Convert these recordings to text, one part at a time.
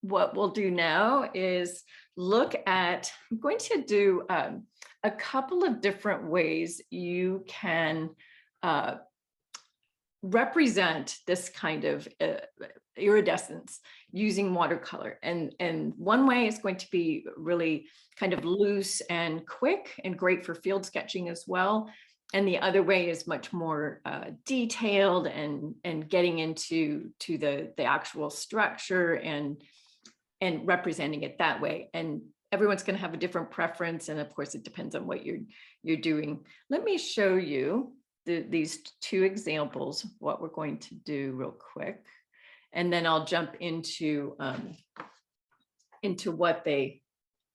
what we'll do now is look at, I'm going to do a couple of different ways you can represent this kind of iridescence using watercolor. And one way is going to be really kind of loose and quick and great for field sketching as well. And the other way is much more detailed and getting into the actual structure and representing it that way. And everyone's going to have a different preference. And of course, it depends on what you're doing. Let me show you these two examples of what we're going to do real quick. And then I'll jump into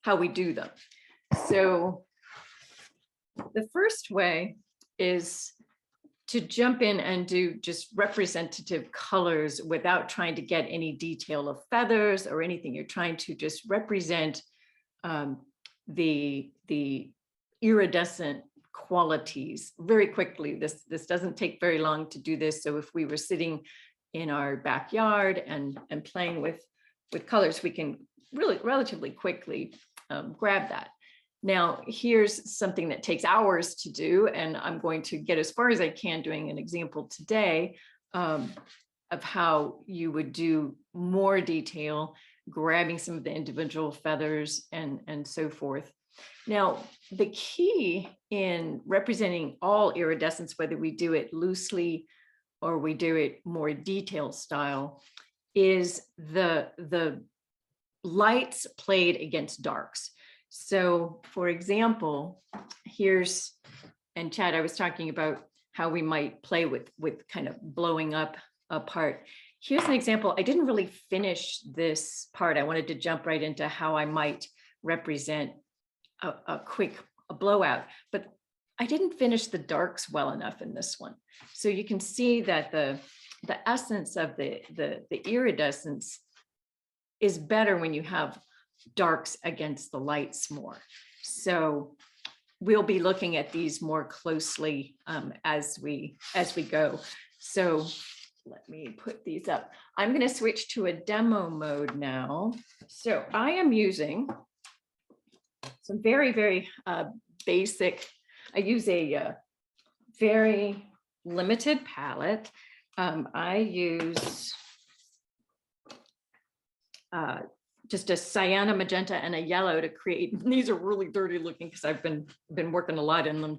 how we do them. So the first way is to jump in and do just representative colors without trying to get any detail of feathers or anything. You're trying to just represent the iridescent qualities very quickly. This doesn't take very long to do this. So if we were sitting in our backyard and playing with colors, we can really relatively quickly grab that. Now, here's something that takes hours to do, and I'm going to get as far as I can doing an example today of how you would do more detail, grabbing some of the individual feathers and so forth. Now, the key in representing all iridescence, whether we do it loosely or we do it more detailed style, is the lights played against darks. So for example, here's, and Chad, I was talking about how we might play with kind of blowing up a part. Here's an example. I didn't really finish this part. I wanted to jump right into how I might represent a quick blowout, but I didn't finish the darks well enough in this one. So you can see that the essence of the iridescence is better when you have darks against the lights more. So we'll be looking at these more closely as we go. So let me put these up. I'm going to switch to a demo mode now. So I am using some very, very basic. I use a very limited palette. I use just a cyan, a magenta, and a yellow to create. These are really dirty looking because I've been working a lot in them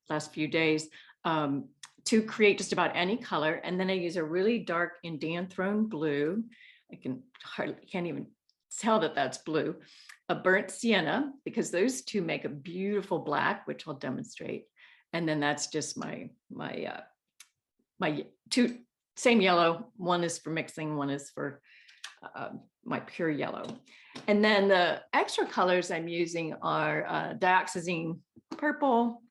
last few days to create just about any color. And then I use a really dark indanthrone blue. I can't even tell that that's blue. A burnt sienna, because those two make a beautiful black, which I'll demonstrate. And then that's just my two same yellow. One is for mixing, one is for my pure yellow. And then the extra colors I'm using are dioxazine purple,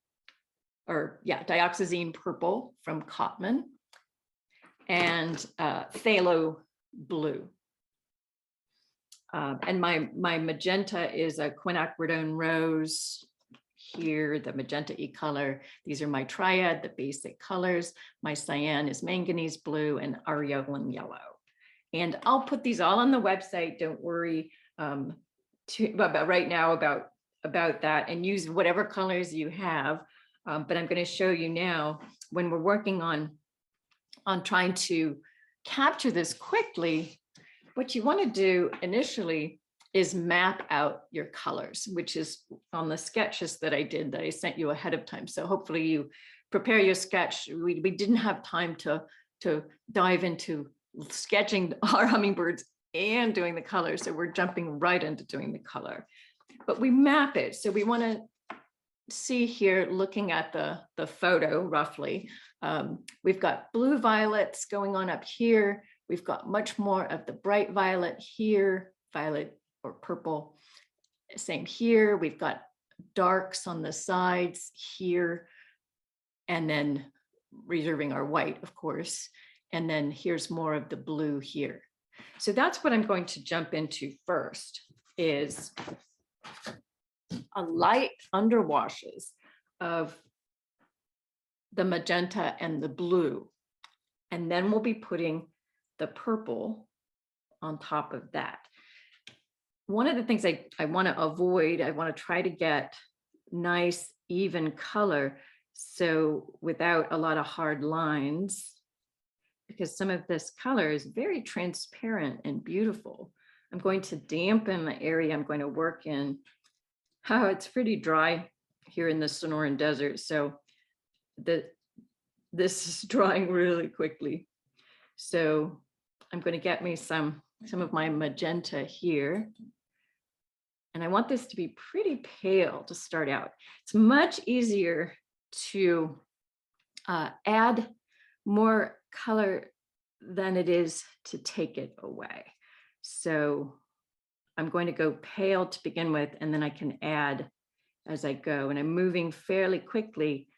dioxazine purple from Cotman, and phthalo blue. And my magenta is a quinacridone rose. Here, the magenta E color. These are my triad, the basic colors. My cyan is manganese blue and aureolin yellow. And I'll put these all on the website. Don't worry about right now about that, and use whatever colors you have. But I'm going to show you now when we're working on trying to capture this quickly. What you want to do initially is map out your colors, which is on the sketches that I did that I sent you ahead of time. So hopefully you prepare your sketch. We didn't have time to dive into sketching our hummingbirds and doing the color. So we're jumping right into doing the color, but we map it. So we want to see here, looking at the photo roughly, we've got blue violets going on up here. We've got much more of the bright violet here, violet or purple. Same here. We've got darks on the sides here, and then reserving our white, of course. And then here's more of the blue here. So that's what I'm going to jump into first, is a light underwashes of the magenta and the blue. And then we'll be putting the purple on top of that. one of the things I want to avoid, I want to try to get nice, even color. So without a lot of hard lines, because some of this color is very transparent and beautiful. I'm going to dampen the area I'm going to work in. Oh, it's pretty dry here in the Sonoran Desert. So this is drying really quickly. So I'm going to get me some of my magenta here. And I want this to be pretty pale to start out. It's much easier to add more color than it is to take it away. So I'm going to go pale to begin with, and then I can add as I go. And I'm moving fairly quickly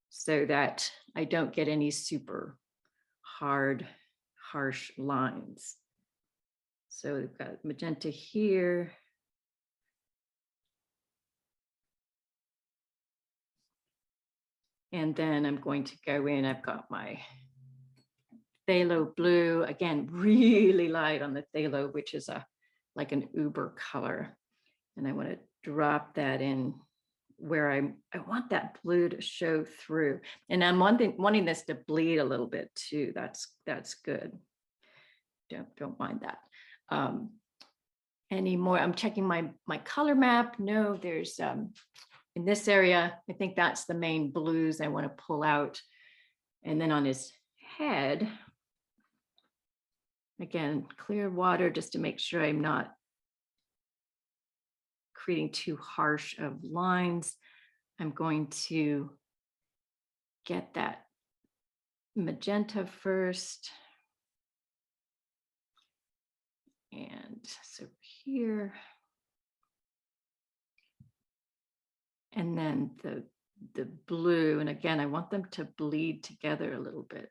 so that I don't get any super hard, harsh lines. So we've got magenta here. And then I'm going to go in, I've got my phthalo blue, again, really light on the phthalo, which is like an uber color. And I want to drop that in where I want that blue to show through. And I'm wanting this to bleed a little bit too. That's good. Don't mind that. Anymore, I'm checking my color map. No, there's in this area, I think that's the main blues I want to pull out. And then on his head, again, clear water just to make sure I'm not creating too harsh of lines. I'm going to get that magenta first. And so here. And then the blue, and again, I want them to bleed together a little bit.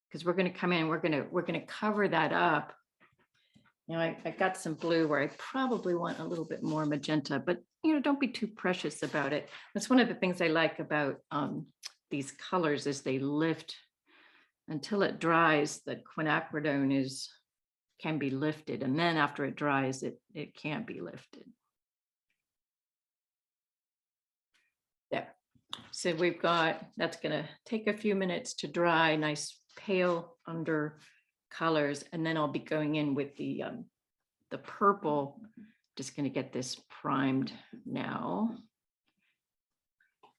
Because we're going to come in, we're going to cover that up. You know, I got some blue where I probably want a little bit more magenta, but you know, don't be too precious about it. That's one of the things I like about these colors is they lift until it dries. The quinacridone can be lifted, and then after it dries, it can't be lifted. There. So we've got, that's going to take a few minutes to dry, nice pale under colors, and then I'll be going in with the purple. Just going to get this primed now.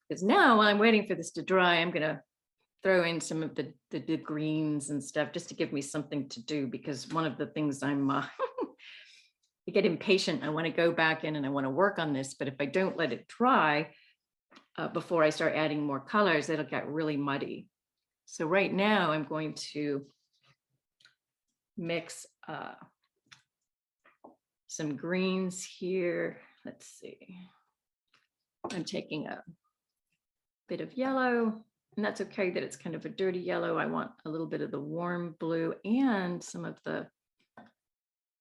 Because now while I'm waiting for this to dry, I'm going to throw in some of the greens and stuff just to give me something to do, because one of the things I'm I get impatient. I want to go back in and I want to work on this, but if I don't let it dry before I start adding more colors, it'll get really muddy. So right now I'm going to mix some greens here. Let's see. I'm taking a bit of yellow, and that's okay that it's kind of a dirty yellow. I want a little bit of the warm blue and some of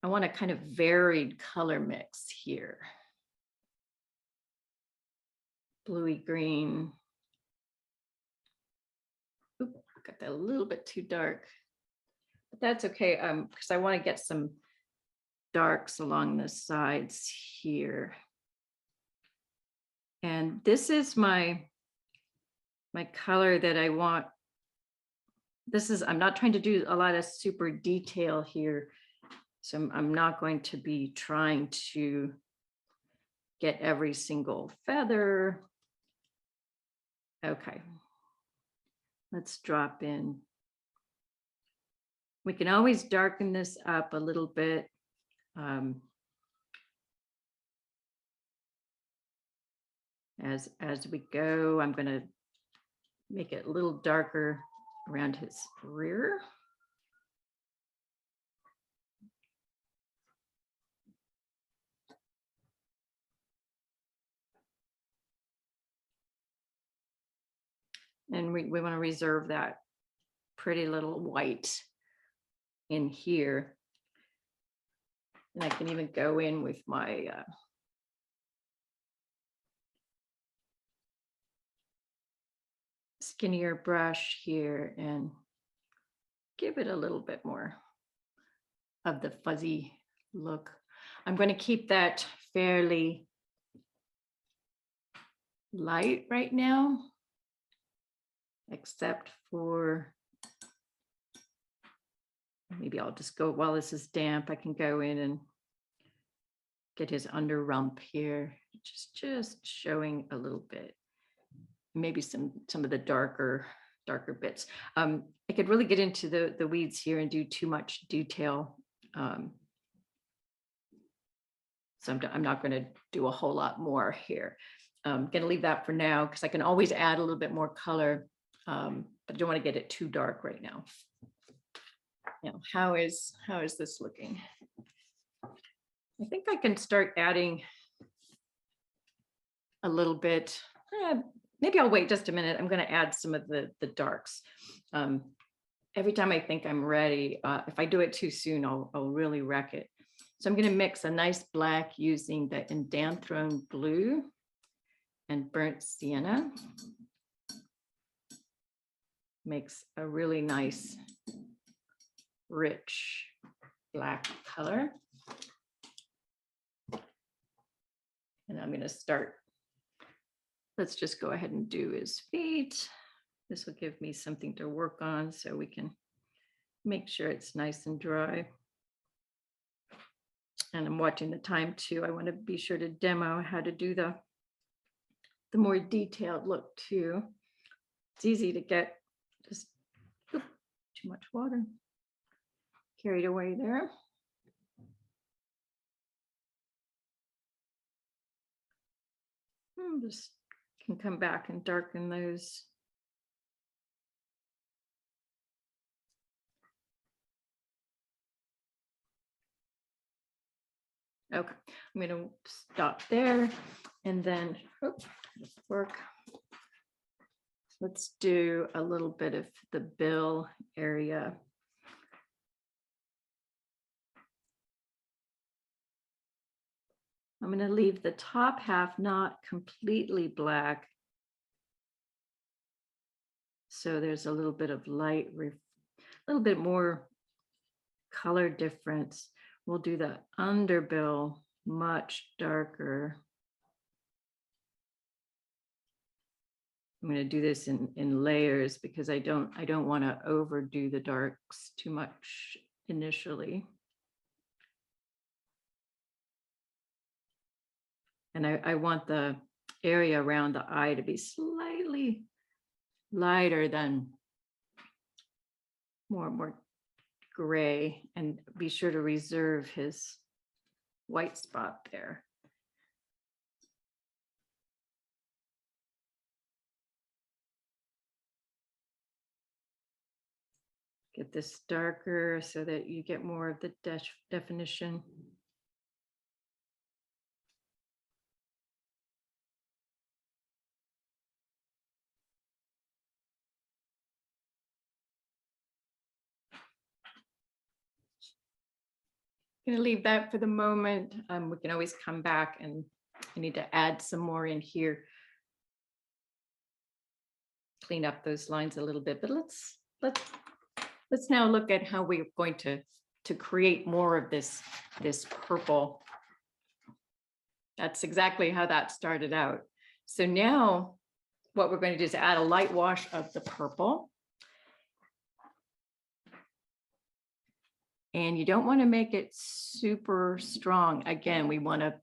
I want a kind of varied color mix here. Bluey green. Oop, got that a little bit too dark, but that's okay because I want to get some darks along the sides here. And this is my color that I want. I'm not trying to do a lot of super detail here. So I'm not going to be trying to get every single feather. Okay, let's drop in. We can always darken this up a little bit. As we go, I'm going to make it a little darker around his rear. And we want to reserve that pretty little white in here. And I can even go in with my skinnier brush here and give it a little bit more of the fuzzy look. I'm going to keep that fairly light right now, except for, maybe I'll just go, while this is damp, I can go in and get his under rump here, just showing a little bit, maybe some of the darker bits. I could really get into the weeds here and do too much detail. So I'm not going to do a whole lot more here. I'm going to leave that for now because I can always add a little bit more color, but I don't want to get it too dark right now. Now, how is this looking? I think I can start adding a little bit. Maybe I'll wait just a minute. I'm going to add some of the darks. Every time I think I'm ready, if I do it too soon, I'll really wreck it. So I'm going to mix a nice black using the Indanthrone blue and burnt sienna. Makes a really nice, rich black color. And I'm going to start. Let's just go ahead and do his feet. This will give me something to work on so we can make sure it's nice and dry. And I'm watching the time too. I want to be sure to demo how to do the more detailed look too. It's easy to get just too much water carried away there. Just can come back and darken those. Okay, I'm going to stop there and then work. Let's do a little bit of the bill area. I'm going to leave the top half not completely black. So there's a little bit of light, a little bit more color difference. We'll do the underbill much darker. I'm going to do this in layers because I don't want to overdo the darks too much initially. And I want the area around the eye to be slightly lighter than more gray, and be sure to reserve his white spot there. Get this darker so that you get more of the definition. I'm going to leave that for the moment. We can always come back, and I need to add some more in here. Clean up those lines a little bit, but let's now look at how we're going to create more of this purple. That's exactly how that started out. So now what we're going to do is add a light wash of the purple. And you don't want to make it super strong. Again, we want to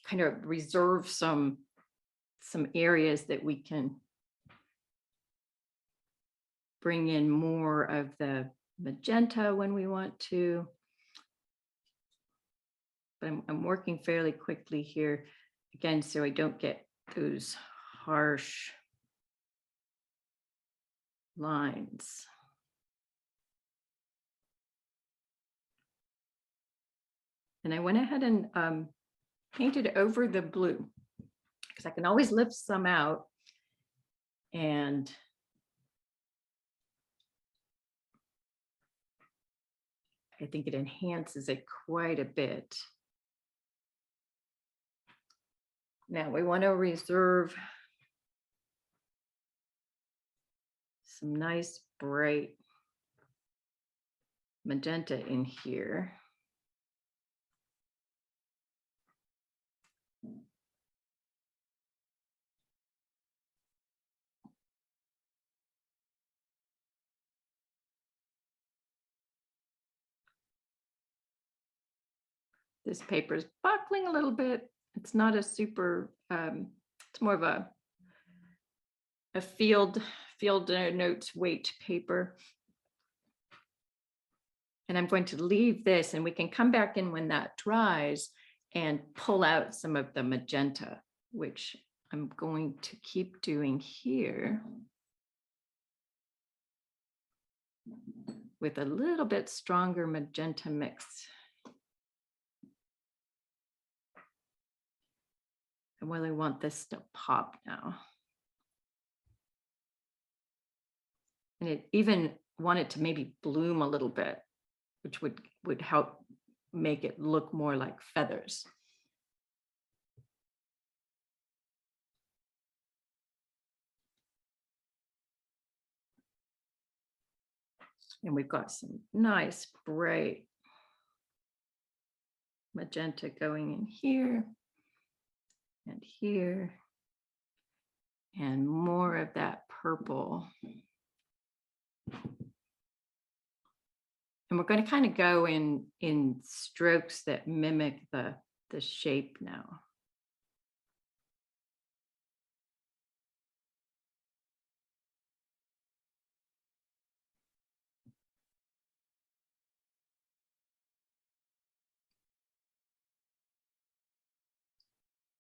kind of reserve some areas that we can bring in more of the magenta when we want to. But I'm working fairly quickly here, again, so I don't get those harsh lines. And I went ahead and painted over the blue because I can always lift some out, and I think it enhances it quite a bit. Now we want to reserve some nice bright magenta in here. This paper is buckling a little bit. It's not a super, it's more of a field notes weight paper. And I'm going to leave this, and we can come back in when that dries and pull out some of the magenta, which I'm going to keep doing here with a little bit stronger magenta mix. I really want this to pop now. And it even want it to maybe bloom a little bit, which would help make it look more like feathers. And we've got some nice bright magenta going in here and here, and more of that purple. And we're going to kind of go in strokes that mimic the shape now.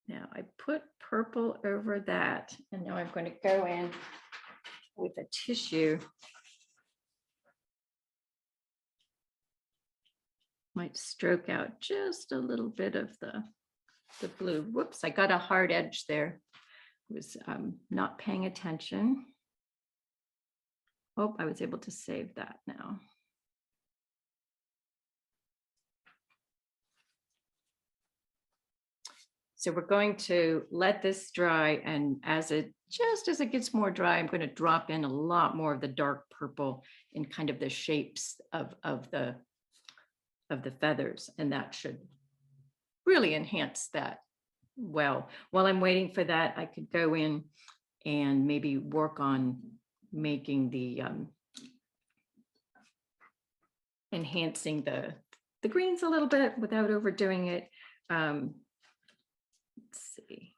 Now I put purple over that, and now I'm going to go in with a tissue. Might stroke out just a little bit of the blue. Whoops, I got a hard edge there. I was not paying attention. Oh, I was able to save that now. So we're going to let this dry, and just as it gets more dry, I'm going to drop in a lot more of the dark purple in kind of the shapes of the feathers, and that should really enhance that. Well, while I'm waiting for that, I could go in and maybe work on making the enhancing the greens a little bit without overdoing it. Let's see.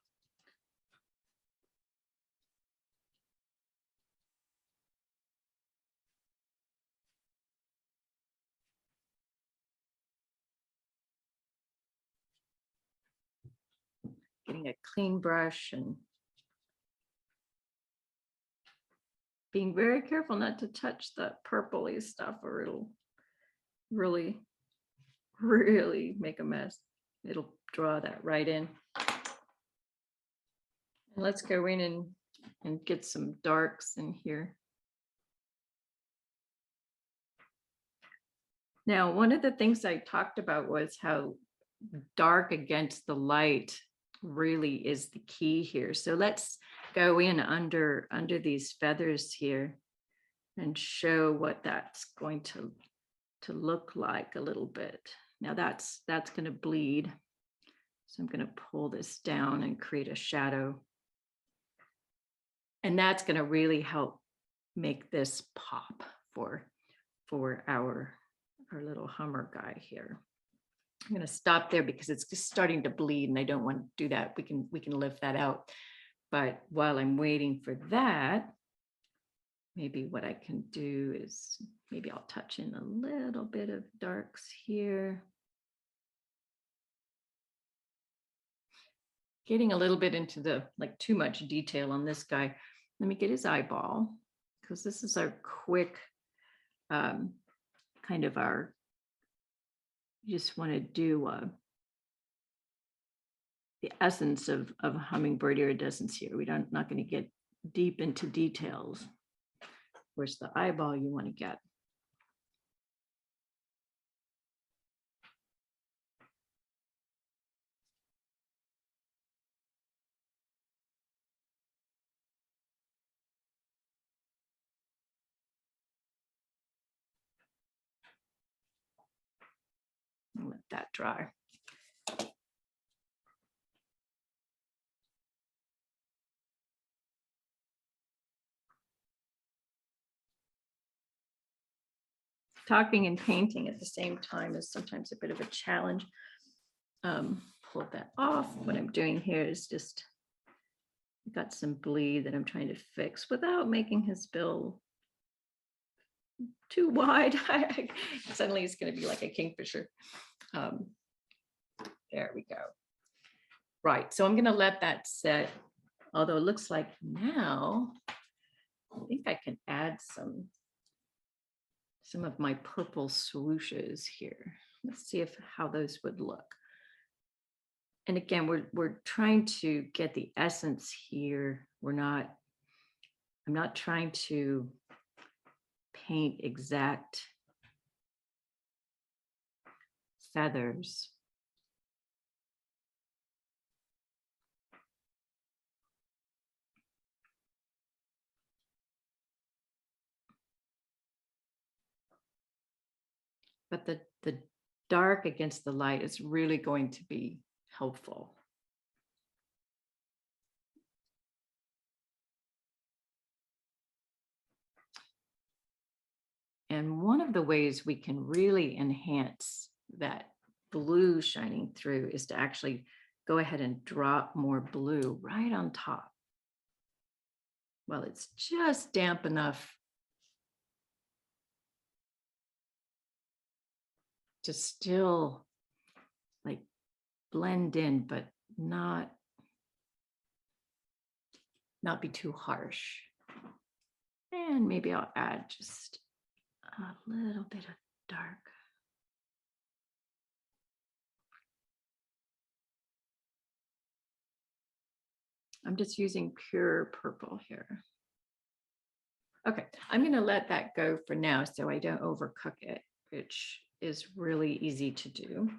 Getting a clean brush and being very careful not to touch the purpley stuff, or it'll really, really make a mess. It'll draw that right in. And let's go in and get some darks in here. Now, one of the things I talked about was how dark against the light really is the key here. So let's go in under these feathers here and show what that's going to look like a little bit. Now that's going to bleed. So I'm going to pull this down and create a shadow. And that's going to really help make this pop for our little hummer guy here. I'm going to stop there because it's just starting to bleed and I don't want to do that. We can lift that out. But while I'm waiting for that, maybe what I can do is maybe I'll touch in a little bit of darks here. Getting a little bit into the too much detail on this guy. Let me get his eyeball, because this is our quick kind of our, you just want to do the essence of hummingbird iridescence here. We're not going to get deep into details. Of course, the eyeball you want to get. that dry. Talking and painting at the same time is sometimes a bit of a challenge. Pull that off. What I'm doing here is just got some bleed that I'm trying to fix without making his bill too wide. Suddenly it's going to be like a kingfisher. There we go. Right, so I'm going to let that set, although it looks like now I think I can add some of my purple swooshes here. Let's see how those would look. And again, we're trying to get the essence here. I'm not trying to paint exact feathers. But the dark against the light is really going to be helpful. And one of the ways we can really enhance that blue shining through is to actually go ahead and drop more blue right on top. Well, it's just damp enough to still like blend in, but not be too harsh. And maybe I'll add just a little bit of dark. I'm just using pure purple here. Okay, I'm going to let that go for now so I don't overcook it, which is really easy to do.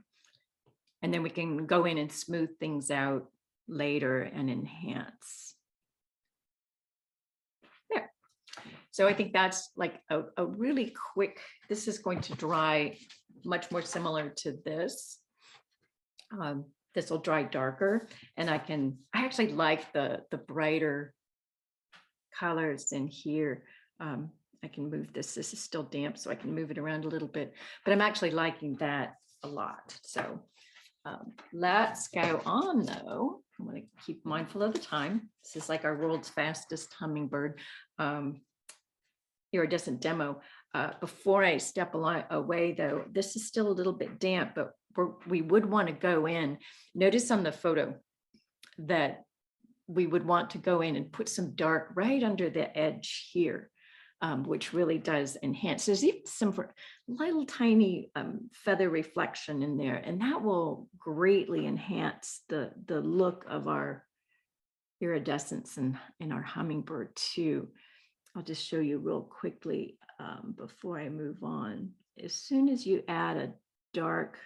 And then we can go in and smooth things out later and enhance. There. So I think that's like a really quick, this is going to dry much more similar to this. This will dry darker, and I actually like the brighter colors in here. I can move this. This is still damp, so I can move it around a little bit, but I'm actually liking that a lot. So let's go on though. I want to keep mindful of the time. This is like our world's fastest hummingbird iridescent demo. Before I step away though, this is still a little bit damp, but we would want to go in. Notice on the photo that we would want to go in and put some dark right under the edge here, which really does enhance. There's even some little tiny feather reflection in there, and that will greatly enhance the look of our iridescence in our hummingbird too. I'll just show you real quickly before I move on. As soon as you add a dark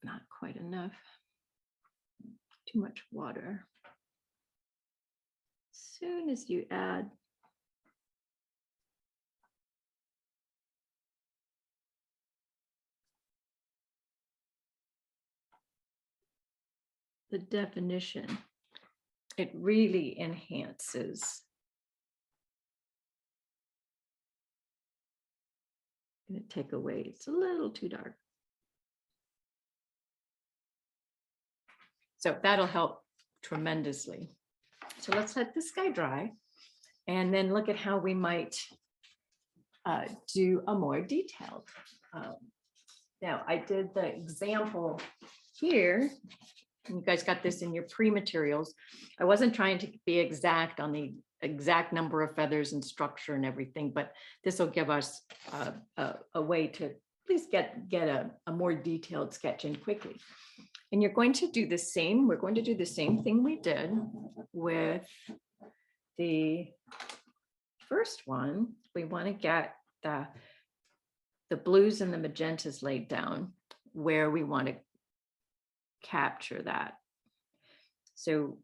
not quite enough, too much water. As soon as you add the definition, it really enhances. I'm going to take away, it's a little too dark. So that'll help tremendously. So let's let this guy dry and then look at how we might do a more detailed. Now I did the example here. You guys got this in your pre-materials. I wasn't trying to be exact on the exact number of feathers and structure and everything, but this will give us a way to at least get a more detailed sketch in quickly. And you're going to do the same. We're going to do the same thing we did with the first one. We want to get the blues and the magentas laid down where we want to capture that. So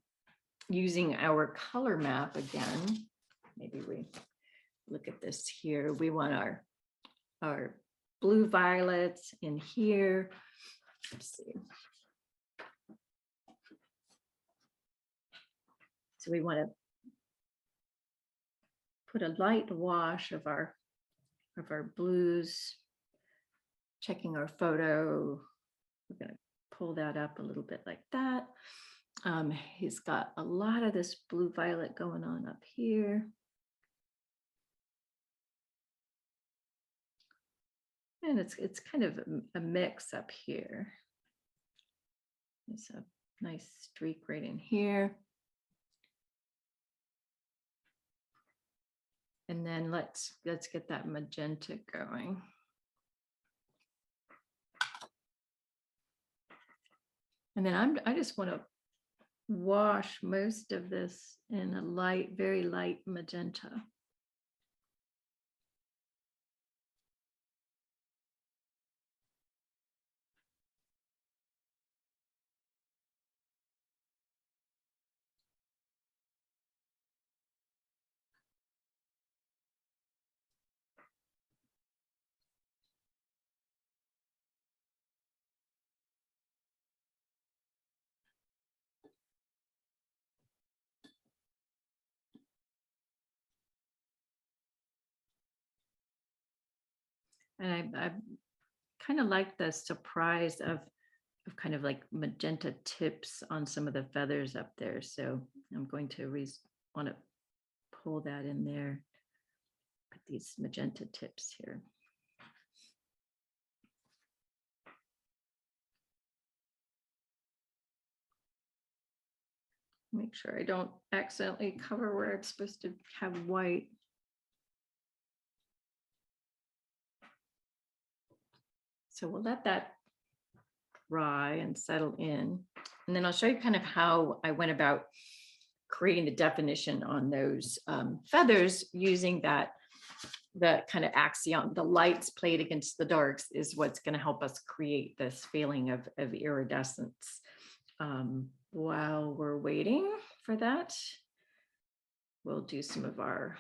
using our color map again, maybe we look at this here. We want our blue violets in here. Let's see. So we want to put a light wash of our blues, checking our photo. We're going to pull that up a little bit like that. He's got a lot of this blue violet going on up here. And it's kind of a mix up here. There's a nice streak right in here. And then let's get that magenta going. And then I just want to wash most of this in a light, very light magenta. And I kind of like the surprise of kind of like magenta tips on some of the feathers up there. So I'm going to want to pull that in there. Put these magenta tips here. Make sure I don't accidentally cover where it's supposed to have white. So we'll let that dry and settle in. And then I'll show you kind of how I went about creating the definition on those feathers using that kind of axiom. The lights played against the darks is what's going to help us create this feeling of iridescence. While we're waiting for that, we'll do some of our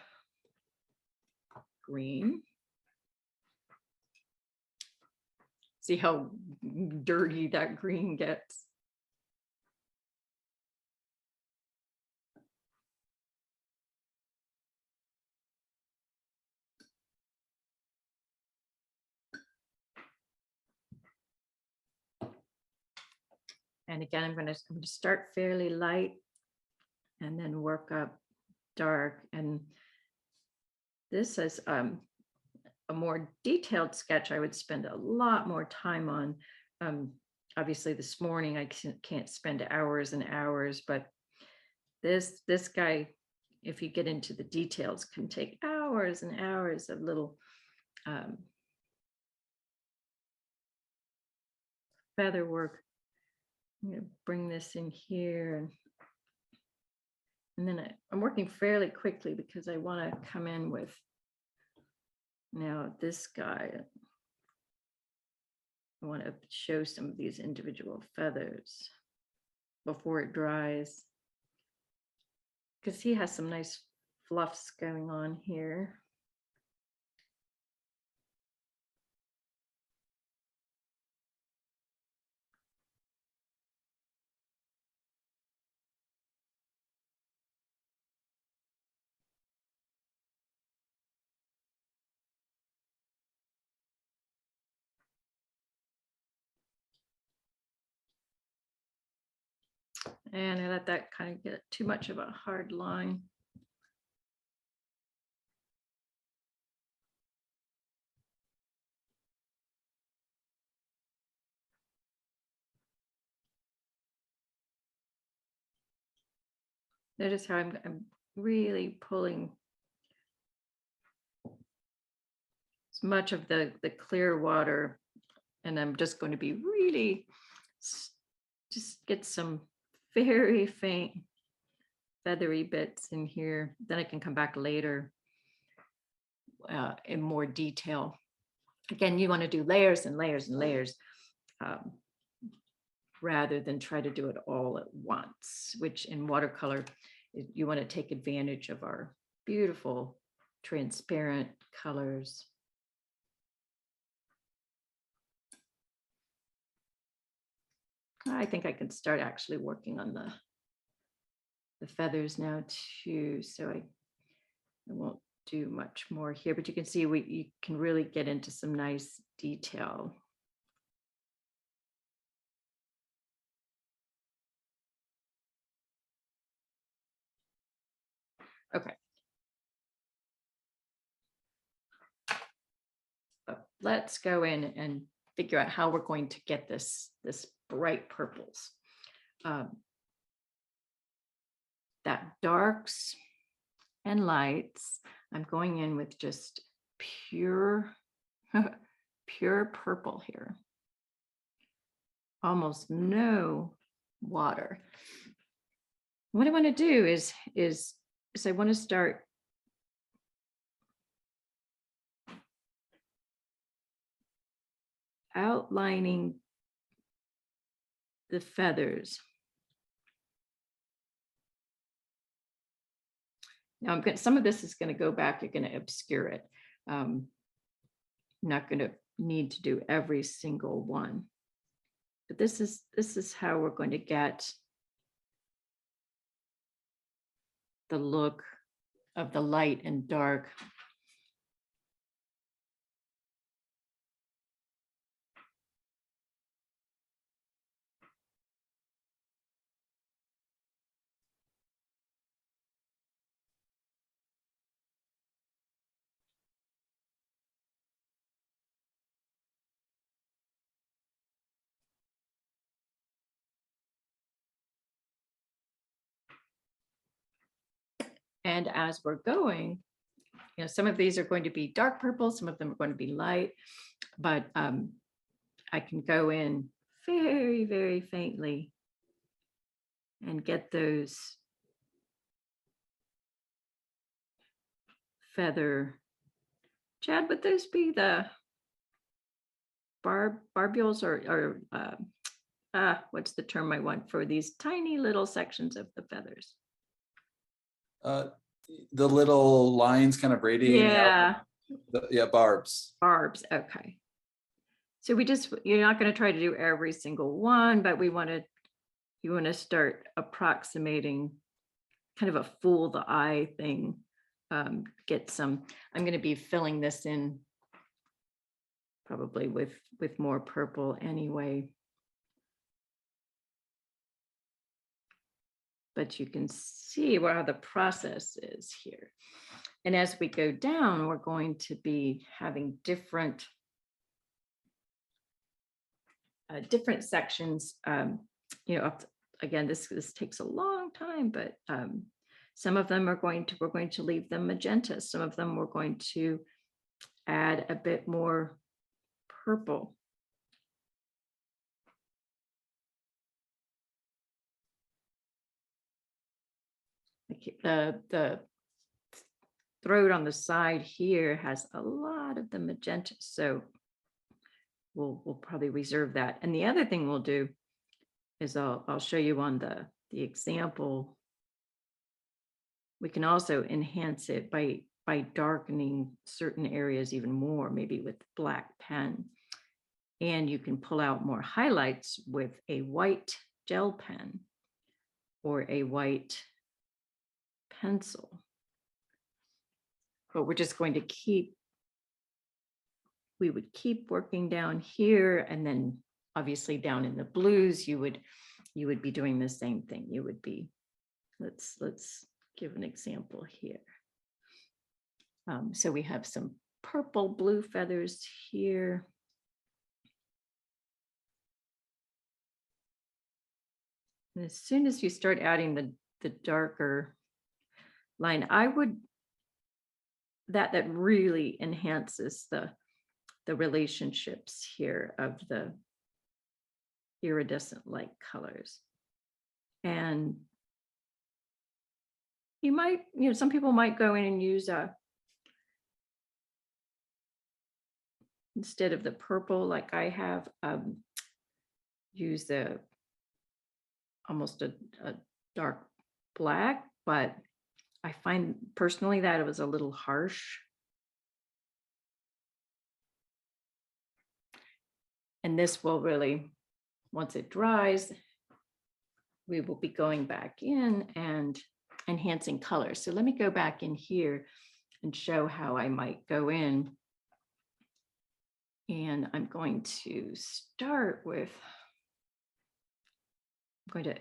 green. See how dirty that green gets. And again, I'm going to start fairly light and then work up dark. And this is a more detailed sketch I would spend a lot more time on. Obviously this morning I can't spend hours and hours, but this guy, if you get into the details, can take hours and hours of little feather work. I'm going to bring this in here. And then I'm working fairly quickly because I want to come in with now this guy. I want to show some of these individual feathers before it dries, because he has some nice fluffs going on here. And I let that kind of get too much of a hard line. Notice how I'm really pulling as much of the clear water, and I'm just going to be really just get some very faint feathery bits in here. Then I can come back later in more detail. Again, you want to do layers and layers and layers rather than try to do it all at once, which in watercolor, you want to take advantage of our beautiful transparent colors. I think I can start actually working on the feathers now too. So I won't do much more here, but you can see you can really get into some nice detail. Okay. So let's go in and figure out how we're going to get this bright purples. That darks and lights, I'm going in with just pure purple here. Almost no water. What I want to do is I want to start outlining the feathers. Now I'm going, some of this is going to go back, you're going to obscure it. I'm not going to need to do every single one, but this is how we're going to get the look of the light and dark. And as we're going, you know, some of these are going to be dark purple, some of them are going to be light, but I can go in very, very faintly and get those feather. Chad, would those be the barbules or what's the term I want for these tiny little sections of the feathers? The little lines kind of radiating out. Yeah, barbs. Barbs, okay. So you're not going to try to do every single one, but you want to start approximating kind of a fool the eye thing. Get some, I'm going to be filling this in probably with more purple anyway. But you can see how the process is here. And as we go down, we're going to be having different sections. You know, again, this takes a long time, but some of them we're going to leave them magenta. Some of them we're going to add a bit more purple. The throat on the side here has a lot of the magenta, so we'll probably reserve that. And the other thing we'll do is I'll show you on the example. We can also enhance it by darkening certain areas even more, maybe with black pen. And you can pull out more highlights with a white gel pen or a white pencil. But we're just going to we would keep working down here, and then obviously down in the blues, you would be doing the same thing. You would be, let's give an example here. So we have some purple blue feathers here. And as soon as you start adding the darker line, that really enhances the relationships here of the iridescent light colors. And you might, you know, some people might go in and use instead of the purple like I have, use almost a dark black, but I find personally that it was a little harsh. And this will really, once it dries, we will be going back in and enhancing color. So let me go back in here and show how I might go in. And I'm going to start with, I'm going to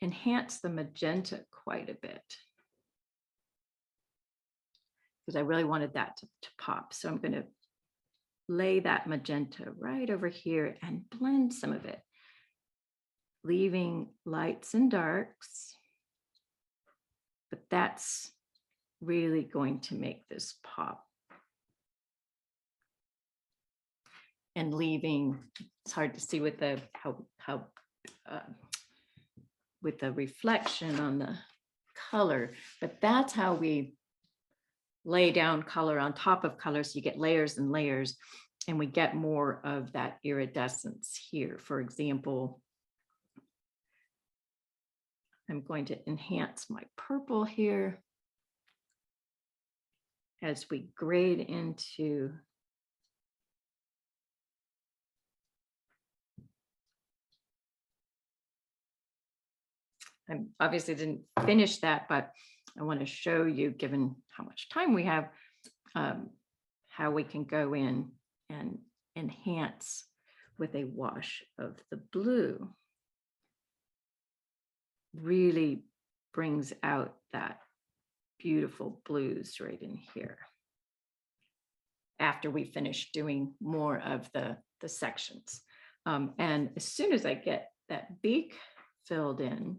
enhance the magenta quite a bit because I really wanted that to pop. So I'm going to lay that magenta right over here and blend some of it, leaving lights and darks. But that's really going to make this pop. And leaving, it's hard to see with the with the reflection on the color, but that's how we lay down color on top of color. So you get layers and layers, and we get more of that iridescence here. For example, I'm going to enhance my purple here as we grade into I obviously didn't finish that, but I want to show you, given how much time we have, how we can go in and enhance with a wash of the blue. Really brings out that beautiful blues right in here after we finish doing more of the sections. And as soon as I get that beak filled in,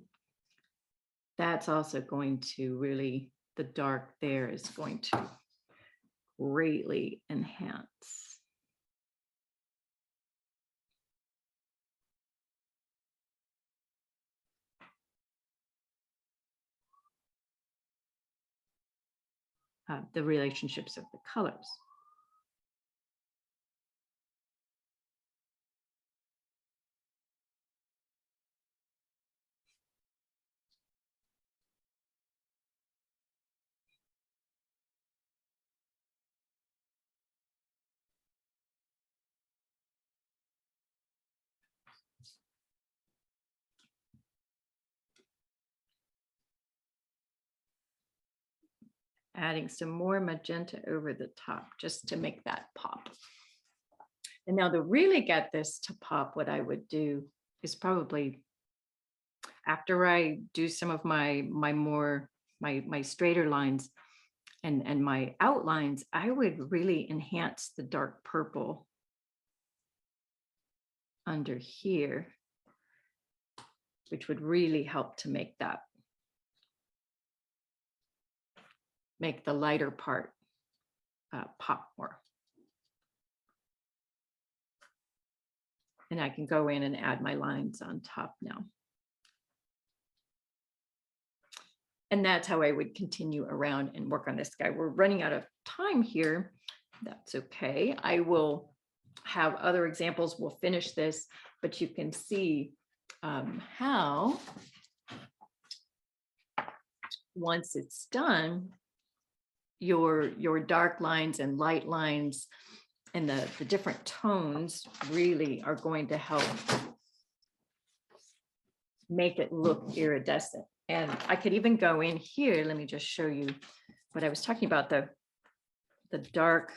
that's also going to really, the dark there is going to greatly enhance. The relationships of the colors. Adding some more magenta over the top just to make that pop. And now to really get this to pop, what I would do is probably after I do some of my straighter lines and my outlines, I would really enhance the dark purple under here, which would really help to make that, make the lighter part pop more. And I can go in and add my lines on top now. And that's how I would continue around and work on this guy. We're running out of time here. That's okay. I will have other examples. We'll finish this, but you can see how once it's done, your dark lines and light lines and the different tones really are going to help make it look iridescent. And I could even go in here. Let me just show you what I was talking about, the dark.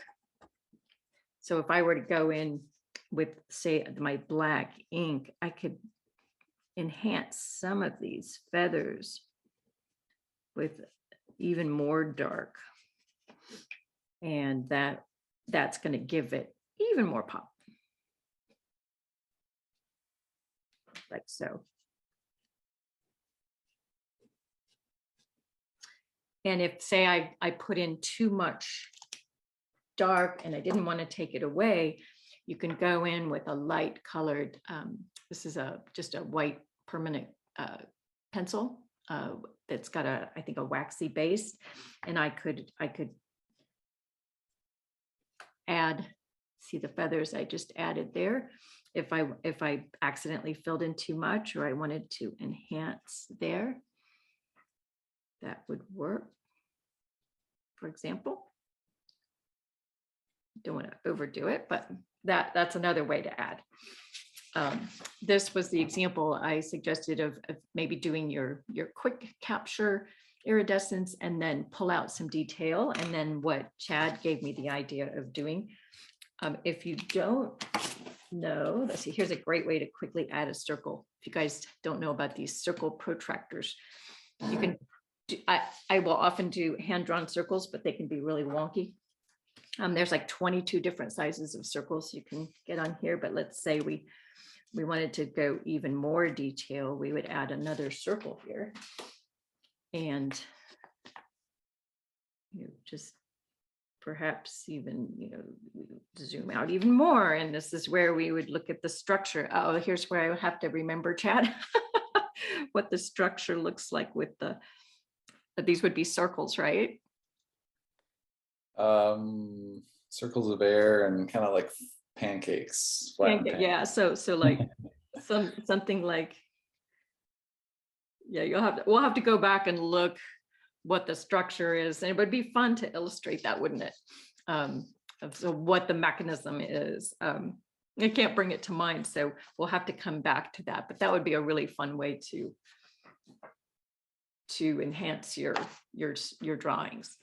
So if I were to go in with, say, my black ink, I could enhance some of these feathers with even more dark. And that's going to give it even more pop. Like so. And if, say, I put in too much dark and I didn't want to take it away, you can go in with a light colored, this is just a white permanent pencil that's got I think a waxy base. And I could add, see the feathers I just added there. If I accidentally filled in too much or I wanted to enhance there, that would work. For example, don't want to overdo it, but that's another way to add. This was the example I suggested of maybe doing your quick capture iridescence and then pull out some detail. And then what Chad gave me the idea of doing. If you don't know, let's see, here's a great way to quickly add a circle. If you guys don't know about these circle protractors, you can do, I will often do hand-drawn circles, but they can be really wonky. There's like 22 different sizes of circles you can get on here, but let's say we wanted to go even more detail, we would add another circle here. And just perhaps even, zoom out even more. And this is where we would look at the structure. Oh, here's where I would have to remember, Chad, what the structure looks like with these would be circles, right? Circles of air and kind of like pancakes. Yeah, so like something like, yeah, we'll have to go back and look what the structure is, and it would be fun to illustrate that, wouldn't it? So what the mechanism is. I can't bring it to mind, so we'll have to come back to that, but that would be a really fun way to enhance your drawings.